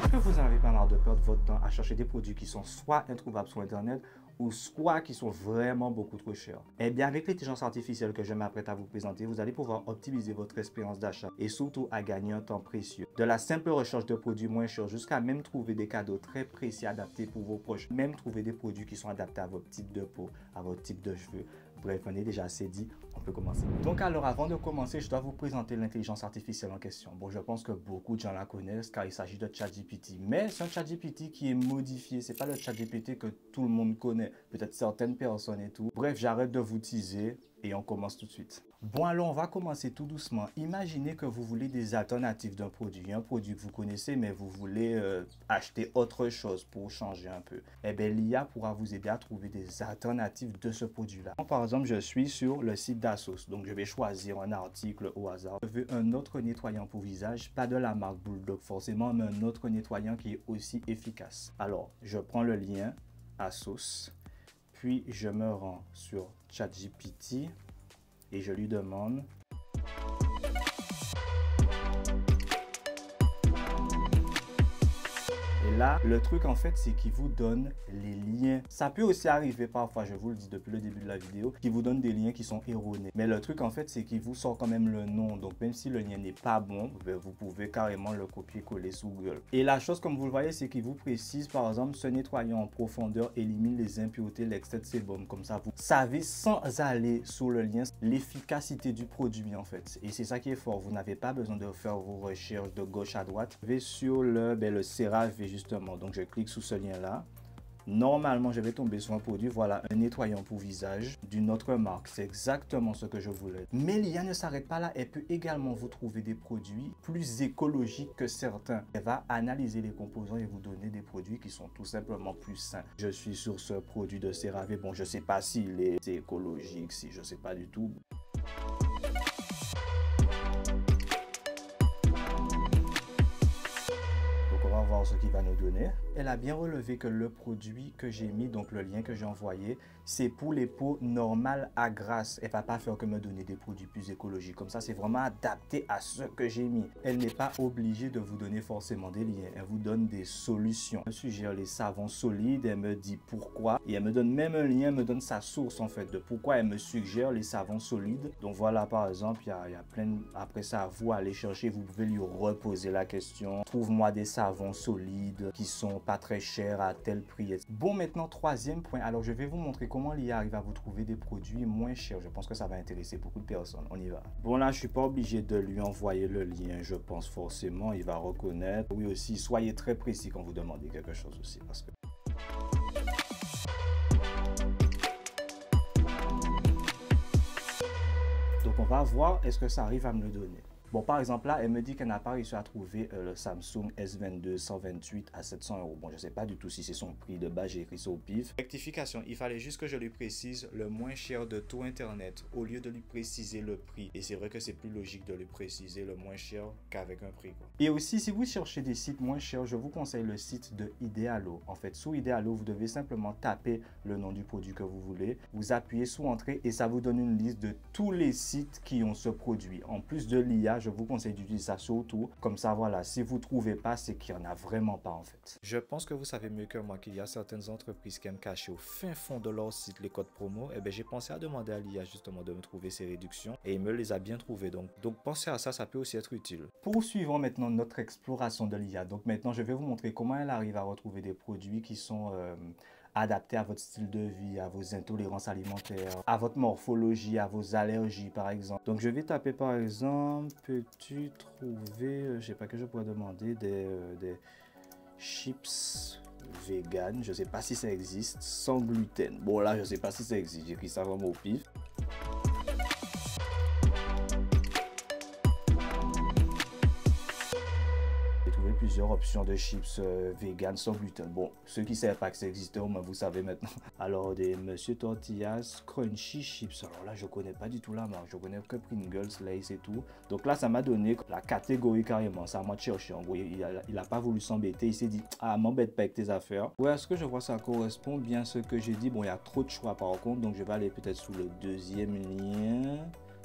Est-ce que vous n'en avez pas marre de perdre votre temps à chercher des produits qui sont soit introuvables sur Internet ou soit qui sont vraiment beaucoup trop chers? Eh bien, avec l'intelligence artificielle que je m'apprête à vous présenter, vous allez pouvoir optimiser votre expérience d'achat et surtout à gagner un temps précieux. De la simple recherche de produits moins chers jusqu'à même trouver des cadeaux très précis adaptés pour vos proches, même trouver des produits qui sont adaptés à votre type de peau, à votre type de cheveux. Bref, on est déjà assez dit, on peut commencer. Donc alors, avant de commencer, je dois vous présenter l'intelligence artificielle en question. Bon, je pense que beaucoup de gens la connaissent car il s'agit de ChatGPT. Mais c'est un ChatGPT qui est modifié. C'est pas le ChatGPT que tout le monde connaît. Peut-être certaines personnes et tout. Bref, j'arrête de vous teaser et on commence tout de suite. Bon, alors on va commencer tout doucement. Imaginez que vous voulez des alternatives d'un produit. Un produit que vous connaissez, mais vous voulez acheter autre chose pour changer un peu. Eh bien, l'IA pourra vous aider à trouver des alternatives de ce produit-là. Par exemple, je suis sur le site d'Asos. Donc, je vais choisir un article au hasard. Je veux un autre nettoyant pour visage, pas de la marque Bulldog forcément, mais un autre nettoyant qui est aussi efficace. Alors, je prends le lien Asos, puis je me rends sur ChatGPT et je lui demande là, le truc en fait, c'est qu'il vous donne les liens. Ça peut aussi arriver parfois, je vous le dis depuis le début de la vidéo, qu'il vous donne des liens qui sont erronés. Mais le truc en fait, c'est qu'il vous sort quand même le nom. Donc même si le lien n'est pas bon, vous pouvez carrément le copier-coller sous Google. Et la chose, comme vous le voyez, c'est qu'il vous précise, par exemple, ce nettoyant en profondeur élimine les impuretés, l'excès de sébum. Comme ça, vous savez sans aller sur le lien l'efficacité du produit en fait. Et c'est ça qui est fort. Vous n'avez pas besoin de faire vos recherches de gauche à droite. Vous allez sur le CeraVe justement. Donc, je clique sur ce lien-là. Normalement, je vais tomber sur un produit. Voilà, un nettoyant pour visage d'une autre marque. C'est exactement ce que je voulais. Mais l'IA ne s'arrête pas là. Elle peut également vous trouver des produits plus écologiques que certains. Elle va analyser les composants et vous donner des produits qui sont tout simplement plus sains. Je suis sur ce produit de CeraVe. Bon, je ne sais pas s'il est écologique, si je ne sais pas du tout. Voir ce qu'il va nous donner. Elle a bien relevé que le produit que j'ai mis, donc le lien que j'ai envoyé, c'est pour les peaux normales à grasse. Elle va pas faire que me donner des produits plus écologiques. Comme ça, c'est vraiment adapté à ce que j'ai mis. Elle n'est pas obligée de vous donner forcément des liens. Elle vous donne des solutions. Elle suggère les savons solides. Elle me dit pourquoi. Et elle me donne même un lien, elle me donne sa source en fait de pourquoi elle me suggère les savons solides. Donc voilà, par exemple, il y a plein. Après ça, à vous aller chercher. Vous pouvez lui reposer la question. Trouve-moi des savons solides qui sont pas très chers à tel prix. Bon, maintenant, troisième point. Alors, je vais vous montrer comment l'IA arrive à vous trouver des produits moins chers. Je pense que ça va intéresser beaucoup de personnes. On y va. Bon, là, je suis pas obligé de lui envoyer le lien. Je pense forcément, il va reconnaître. Oui, aussi, soyez très précis quand vous demandez quelque chose aussi. Parce que donc, on va voir est-ce que ça arrive à me le donner. Bon, par exemple, là, elle me dit qu'elle n'a pas réussi à trouver le Samsung S22 128 à 700 €. Bon, je ne sais pas du tout si c'est son prix de base, j'ai écrit ça au pif. Rectification, il fallait juste que je lui précise le moins cher de tout Internet au lieu de lui préciser le prix. Et c'est vrai que c'est plus logique de lui préciser le moins cher qu'avec un prix, quoi. Et aussi, si vous cherchez des sites moins chers, je vous conseille le site de Idealo. En fait, sous Idealo, vous devez simplement taper le nom du produit que vous voulez. Vous appuyez sur Entrée et ça vous donne une liste de tous les sites qui ont ce produit. En plus de l'IA, je vous conseille d'utiliser ça surtout. Comme ça, voilà, si vous ne trouvez pas, c'est qu'il n'y en a vraiment pas en fait. Je pense que vous savez mieux que moi qu'il y a certaines entreprises qui aiment cacher au fin fond de leur site les codes promo. Et bien, j'ai pensé à demander à l'IA justement de me trouver ces réductions et il me les a bien trouvées. Donc pensez à ça, ça peut aussi être utile. Poursuivons maintenant notre exploration de l'IA. Donc maintenant, je vais vous montrer comment elle arrive à retrouver des produits qui sont adapté à votre style de vie, à vos intolérances alimentaires, à votre morphologie, à vos allergies par exemple. Donc je vais taper par exemple, peux-tu trouver, je sais pas que je pourrais demander, des chips vegan, je sais pas si ça existe, sans gluten. Bon là je sais pas si ça existe, j'ai écrit ça vraiment au pif. Plusieurs options de chips vegan sans gluten. Bon, ceux qui ne savent pas que ça existait, au moins vous savez maintenant. Alors, des Monsieur Tortillas Crunchy Chips. Alors là, je connais pas du tout la marque. Je connais que Pringles, Lay's et tout. Donc là, ça m'a donné la catégorie carrément. Ça m'a cherché. En gros, il a pas voulu s'embêter. Il s'est dit, ah, m'embête pas avec tes affaires. Ouais, est-ce que je vois ça correspond bien à ce que j'ai dit? Bon, il y a trop de choix par contre. Donc, je vais aller peut-être sous le deuxième lien.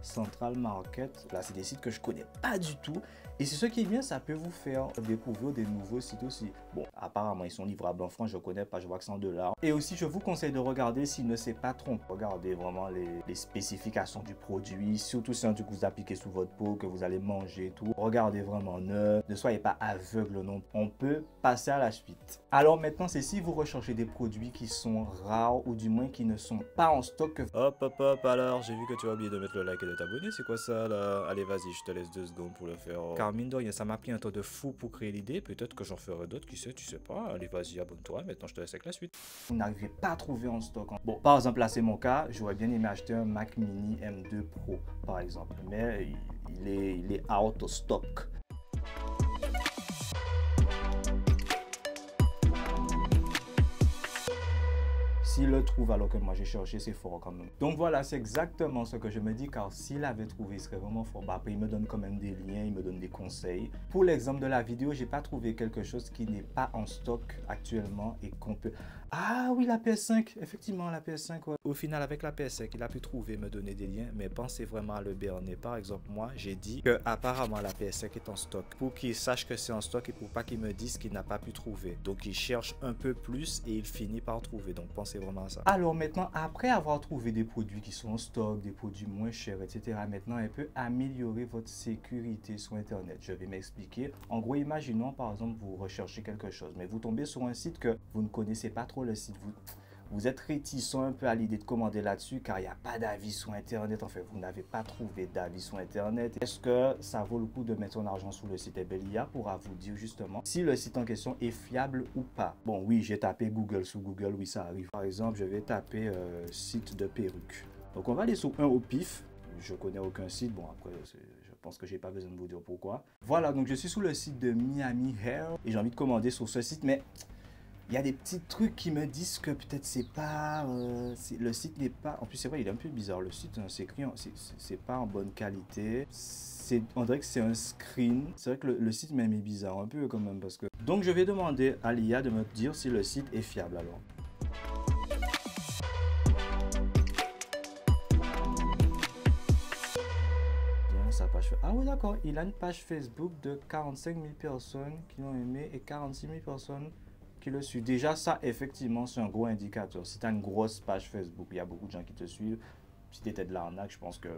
Central Market. Là, c'est des sites que je connais pas du tout. Et c'est ce qui est bien, ça peut vous faire découvrir des nouveaux sites aussi. Bon, apparemment, ils sont livrables en France, je connais pas, je vois que c'est en $. Et aussi, je vous conseille de regarder s'il ne s'est pas trompé. Regardez vraiment les spécifications du produit, surtout si un truc que vous appliquez sous votre peau, que vous allez manger et tout. Regardez vraiment neuf, ne soyez pas aveugle non. On peut passer à la suite. Alors maintenant, c'est si vous recherchez des produits qui sont rares ou du moins qui ne sont pas en stock. Hop, alors, j'ai vu que tu as oublié de mettre le like et de t'abonner, c'est quoi ça là? Allez, vas-y, je te laisse 2 secondes pour le faire. Car mine de rien, ça m'a pris un temps de fou pour créer l'idée, peut-être que j'en ferai d'autres, qui sait, tu sais pas. Allez, vas-y, abonne-toi, maintenant je te laisse avec la suite. Vous n'arrivez pas à trouver en stock. Bon, par exemple, là c'est mon cas, j'aurais bien aimé acheter un Mac Mini M2 Pro, par exemple, mais il est out of stock. S'il le trouve alors que moi j'ai cherché, c'est fort quand même. Donc voilà, c'est exactement ce que je me dis, car s'il avait trouvé, il serait vraiment fort. Bah, après, il me donne quand même des liens, il me donne des conseils. Pour l'exemple de la vidéo, j'ai pas trouvé quelque chose qui n'est pas en stock actuellement et qu'on peut... Ah oui, la PS5, effectivement, la PS5, ouais. Au final, avec la PS5, il a pu trouver, me donner des liens, mais pensez vraiment à le berner. Par exemple, moi, j'ai dit que apparemment la PS5 est en stock. Pour qu'il sache que c'est en stock et pour pas qu'il me dise qu'il n'a pas pu trouver. Donc, il cherche un peu plus et il finit par trouver. Donc, pensez vraiment à ça. Alors maintenant, après avoir trouvé des produits qui sont en stock, des produits moins chers, etc., maintenant, elle peut améliorer votre sécurité sur Internet. Je vais m'expliquer. En gros, imaginons, par exemple, vous recherchez quelque chose, mais vous tombez sur un site que vous ne connaissez pas trop le site. Vous êtes réticent un peu à l'idée de commander là-dessus car il n'y a pas d'avis sur Internet. En fait, vous n'avez pas trouvé d'avis sur Internet. Est-ce que ça vaut le coup de mettre son argent sur le site? Eh bien, l'IA pourra vous dire justement si le site en question est fiable ou pas. Bon, oui, j'ai tapé Google sur Google, oui, ça arrive. Par exemple, je vais taper site de perruque. Donc, on va aller sur un au pif. Je connais aucun site. Bon, après, je pense que j'ai pas besoin de vous dire pourquoi. Voilà, donc je suis sur le site de Miami Hair et j'ai envie de commander sur ce site, mais... il y a des petits trucs qui me disent que peut-être c'est pas... le site n'est pas... En plus, c'est vrai, il est un peu bizarre. Le site, hein, c'est écrit... c'est pas en bonne qualité. On dirait que c'est un screen. C'est vrai que le site même est bizarre un peu quand même parce que... Donc, je vais demander à l'IA de me dire si le site est fiable alors. Sa page... Ah oui, d'accord. Il a une page Facebook de 45 000 personnes qui l'ont aimé et 46 000 personnes... qui le suit. Déjà, ça, effectivement, c'est un gros indicateur. Si tu as une grosse page Facebook, il y a beaucoup de gens qui te suivent. Si tu étais de l'arnaque, je pense que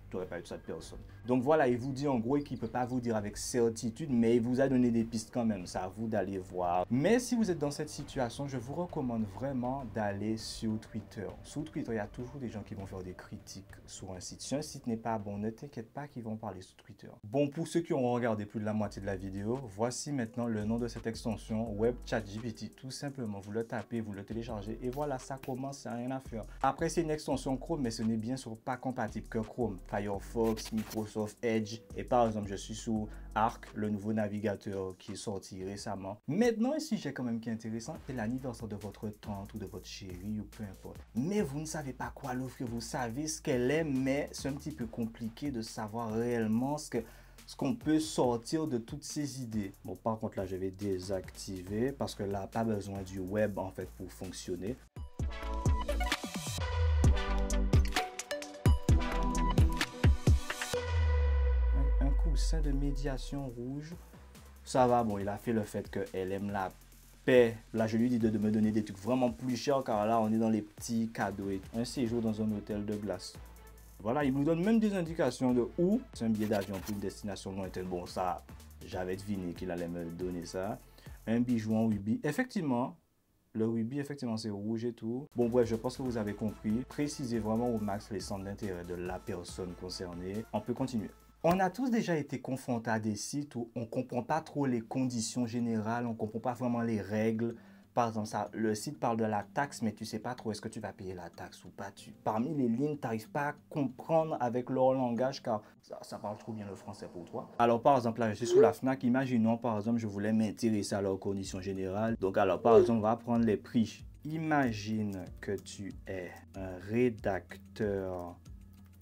tu n'aurais pas eu cette personne. Donc voilà, il vous dit en gros qu'il ne peut pas vous dire avec certitude, mais il vous a donné des pistes quand même. C'est à vous d'aller voir. Mais si vous êtes dans cette situation, je vous recommande vraiment d'aller sur Twitter. Sur Twitter, il y a toujours des gens qui vont faire des critiques sur un site. Si un site n'est pas bon, ne t'inquiète pas qu'ils vont parler sur Twitter. Bon, pour ceux qui ont regardé plus de la moitié de la vidéo, voici maintenant le nom de cette extension Web ChatGPT. Tout simplement, vous le tapez, vous le téléchargez et voilà, ça commence, ça n'a rien à faire. Après, c'est une extension Chrome, mais ce n'est bien sûr pas compatible que Chrome. Firefox, Microsoft Edge et par exemple je suis sous Arc, le nouveau navigateur qui est sorti récemment. Maintenant ici j'ai quand même qui est intéressant, c'est l'anniversaire de votre tante ou de votre chérie ou peu importe. Mais vous ne savez pas quoi l'offrir, vous savez ce qu'elle aime, mais c'est un petit peu compliqué de savoir réellement ce qu'on peut sortir de toutes ces idées. Bon, par contre là je vais désactiver parce que là pas besoin du web en fait pour fonctionner. De médiation rouge, ça va. Bon, il a fait le fait qu'elle aime la paix. Là, je lui dis de me donner des trucs vraiment plus chers car là, on est dans les petits cadeaux. Et un séjour dans un hôtel de glace. Voilà, il nous donne même des indications de où. C'est un billet d'avion pour une destination lointaine. Bon, ça, j'avais deviné qu'il allait me donner ça. Un bijou en rubis. Effectivement, le rubis, effectivement, c'est rouge et tout. Bon, bref, je pense que vous avez compris. Précisez vraiment au max les centres d'intérêt de la personne concernée. On peut continuer. On a tous déjà été confrontés à des sites où on ne comprend pas trop les conditions générales, on ne comprend pas vraiment les règles. Par exemple, le site parle de la taxe, mais tu ne sais pas trop est-ce que tu vas payer la taxe ou pas. Parmi les lignes, tu n'arrives pas à comprendre avec leur langage car ça parle trop bien le français pour toi. Alors par exemple, là je suis sous la FNAC, imaginons par exemple, je voulais m'intéresser à leurs conditions générales. Donc alors par exemple, on va prendre les prix. Imagine que tu es un rédacteur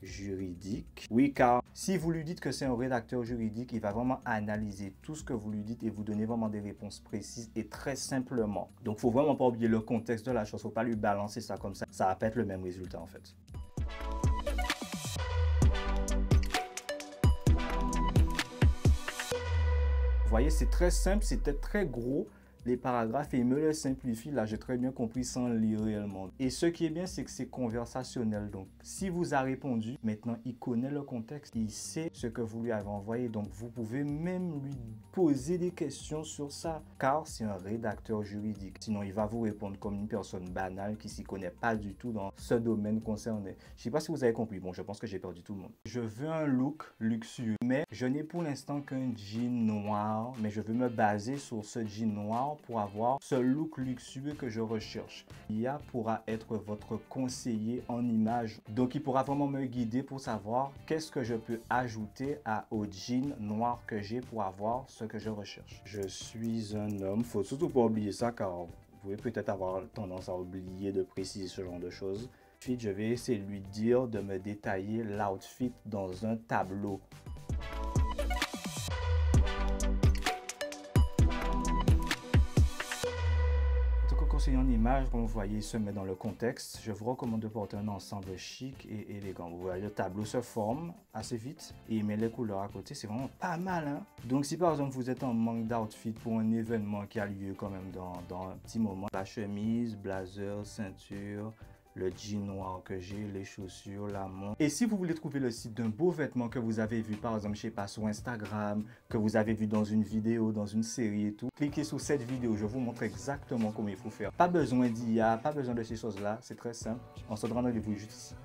juridique. Oui, car si vous lui dites que c'est un rédacteur juridique, il va vraiment analyser tout ce que vous lui dites et vous donner vraiment des réponses précises et très simplement. Donc, il ne faut vraiment pas oublier le contexte de la chose. Il ne faut pas lui balancer ça comme ça. Ça va pas être le même résultat en fait. voyez, c'est très simple, c'était très gros. Les paragraphes et il me les simplifie. Là, j'ai très bien compris sans lire réellement. Et ce qui est bien, c'est que c'est conversationnel. Donc, si vous a répondu, maintenant, il connaît le contexte. Il sait ce que vous lui avez envoyé. Donc, vous pouvez même lui poser des questions sur ça. Car c'est un rédacteur juridique. Sinon, il va vous répondre comme une personne banale qui s'y connaît pas du tout dans ce domaine concerné. Je sais pas si vous avez compris. Bon, je pense que j'ai perdu tout le monde. Je veux un look luxueux. Mais je n'ai pour l'instant qu'un jean noir. Mais je veux me baser sur ce jean noir pour avoir ce look luxueux que je recherche. L'IA pourra être votre conseiller en images. Donc, il pourra vraiment me guider pour savoir qu'est-ce que je peux ajouter au jean noir que j'ai pour avoir ce que je recherche. Je suis un homme. Faut surtout pas oublier ça car vous pouvez peut-être avoir tendance à oublier de préciser ce genre de choses. Ensuite, je vais essayer de lui dire de me détailler l'outfit dans un tableau. Conseiller en image, comme vous voyez, se met dans le contexte. Je vous recommande de porter un ensemble chic et élégant. Vous voyez, le tableau se forme assez vite et il met les couleurs à côté. C'est vraiment pas mal, hein? Donc, si par exemple vous êtes en manque d'outfit pour un événement qui a lieu quand même dans un petit moment, la chemise, blazer, ceinture, le jean noir que j'ai, les chaussures, la montre. Et si vous voulez trouver le site d'un beau vêtement que vous avez vu, par exemple, je sais pas, sur Instagram, que vous avez vu dans une vidéo, dans une série et tout, cliquez sur cette vidéo, je vous montre exactement comment il faut faire. Pas besoin d'IA, pas besoin de ces choses-là, c'est très simple. On se donne rendez-vous juste ici.